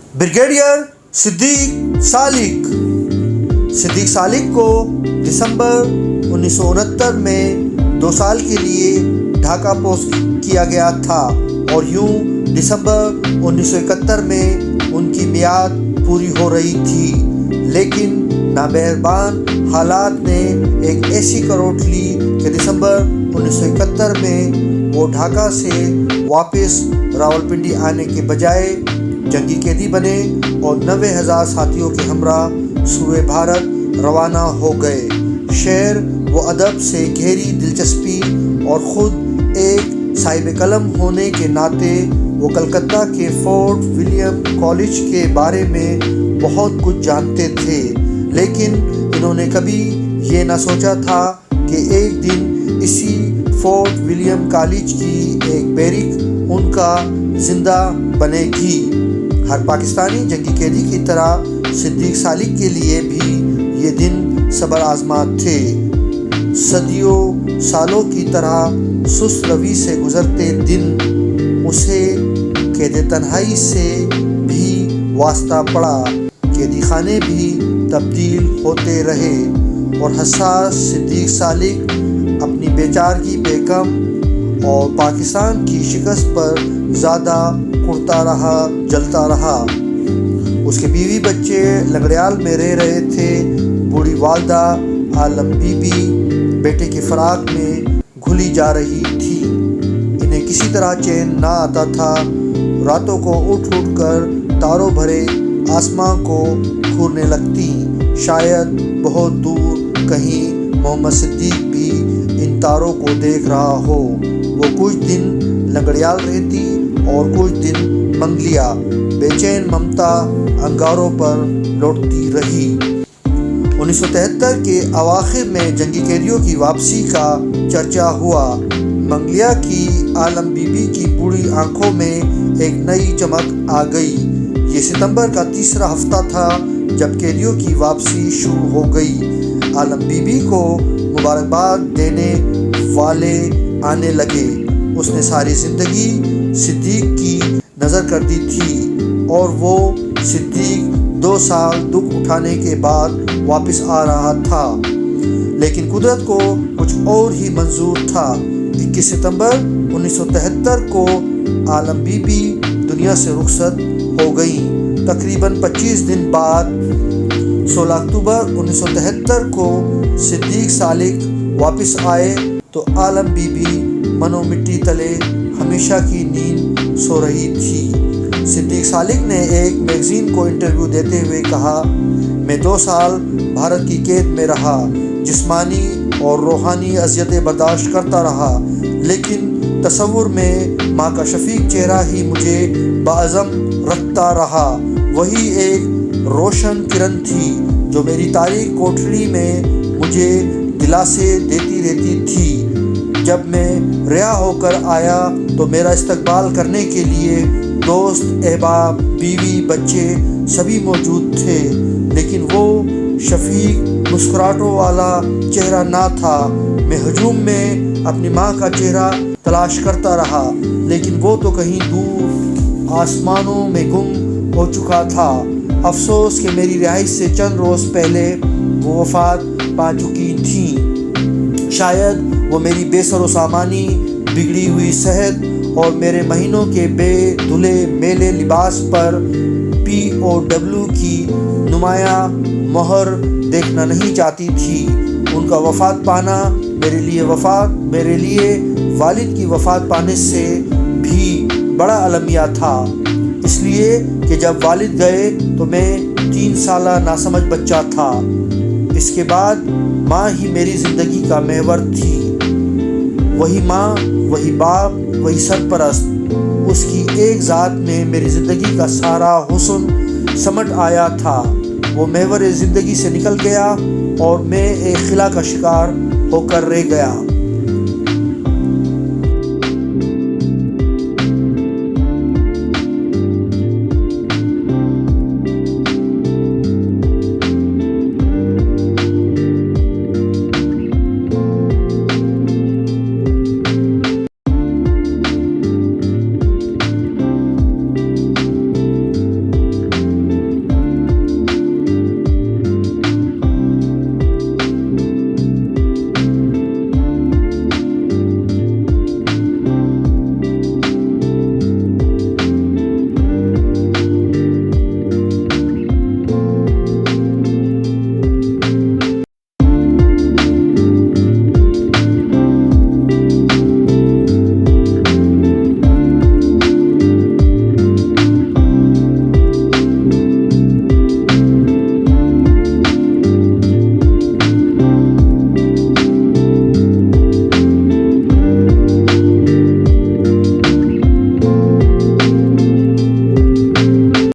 Brigadier Siddique Salik. Siddique Salik को दिसंबर 1969 में 2 साल के लिए ढाका पोस्ट किया गया था और यूं दिसंबर 1971 में उनकी मियाद पूरी हो रही थी, लेकिन नामेहरबान हालात ने एक ऐसी करवट ली कि दिसंबर 1971 में वो ढाका से वापस रावलपिंडी आने के बजाय जंगी कैदी बने और 90,000 साथियों के हमरा सूए भारत रवाना हो गए। शेर व अदब से गहरी दिलचस्पी और ख़ुद एक साहिब कलम होने के नाते वो कलकत्ता के फोर्ट विलियम कॉलेज के बारे में बहुत कुछ जानते थे, लेकिन इन्होंने कभी ये ना सोचा था कि एक दिन इसी फोर्ट विलियम कॉलेज की एक बैरिक उनका ज़िंदा बनेगी। हर पाकिस्तानी जंगी कैदी की तरह सिद्दीक सालिक के लिए भी ये दिन सब्र आज़मा थे। सदियों सालों की तरह सुस्त रवि से गुज़रते दिन उसे कैद तन्हाई से भी वास्ता पड़ा। कैदी खाने भी तब्दील होते रहे और हसास सिद्दीक सालिक अपनी बेचारगी बेकम और पाकिस्तान की शिकस्त पर ज़्यादा कुड़ता रहा, जलता रहा। उसके बीवी बच्चे लंगड़ियाल में रह रहे थे। बूढ़ी वालदा आलम बीबी बेटे के फराक में घुली जा रही थी। इन्हें किसी तरह चैन ना आता था। रातों को उठ कर तारों भरे आसमां को घूरने लगती। शायद बहुत दूर कहीं मोहम्मद सिद्दीक भी इन तारों को देख रहा हो। वो कुछ दिन लंगड़ियाल रहती और कुछ दिन मंगलिया बेचैन ममता अंगारों पर लौटती रही। 1973 के अवाखिर में जंगी कैदियों की वापसी का चर्चा हुआ। मंगलिया की आलम बीबी की बूढ़ी आंखों में एक नई चमक आ गई। ये सितंबर का तीसरा हफ्ता था जब कैदियों की वापसी शुरू हो गई। आलम बीबी को मुबारकबाद देने वाले आने लगे। उसने सारी ज़िंदगी सिद्दीक की नज़र कर दी थी और वो सिद्दीक 2 साल दुख उठाने के बाद वापस आ रहा था, लेकिन कुदरत को कुछ और ही मंजूर था। 21 सितंबर 1973 को आलम बीबी दुनिया से रुखसत हो गई। तकरीबन 25 दिन बाद 16 अक्टूबर 1973 को सिद्दीक सालिक वापस आए तो आलम बीबी मनो मिट्टी तले हमेशा की नींद सो रही थी। सिद्दीक सालिक ने एक मैगज़ीन को इंटरव्यू देते हुए कहा, मैं 2 साल भारत की कैद में रहा, जिस्मानी और रूहानी अज़ियतें बर्दाश्त करता रहा, लेकिन तसव्वुर में माँ का शफीक चेहरा ही मुझे बाज़म रखता रहा। वही एक रोशन किरण थी जो मेरी तारीक कोठरी में मुझे दिलासे देती रहती थी। जब मैं रिहा होकर आया तो मेरा इस्तकबाल करने के लिए दोस्त, अहबाब, बीवी, बच्चे सभी मौजूद थे, लेकिन वो शफीक मुस्कुराहटों वाला चेहरा ना था। मैं हजूम में अपनी माँ का चेहरा तलाश करता रहा, लेकिन वो तो कहीं दूर आसमानों में गुम हो चुका था। अफसोस कि मेरी रिहाइश से चंद रोज़ पहले वो वफ़ात पा चुकी थी। शायद वो मेरी बेसरो सामानी, बिगड़ी हुई सेहत और मेरे महीनों के बेधुले मेले लिबास पर POW की नुमाया मोहर देखना नहीं चाहती थी। उनका वफ़ात पाना मेरे लिए वालिद की वफ़ात पाने से भी बड़ा अलमिया था, इसलिए कि जब वालिद गए तो मैं 3 साला नासमझ बच्चा था। इसके बाद माँ ही मेरी ज़िंदगी का महवर थी। वही माँ, वही बाप, वही सरपरस्त। उसकी एक ज़ात में मेरी ज़िंदगी का सारा हुस्न समट आया था। वो महवर ज़िंदगी से निकल गया और मैं एक खिला का शिकार होकर रह गया।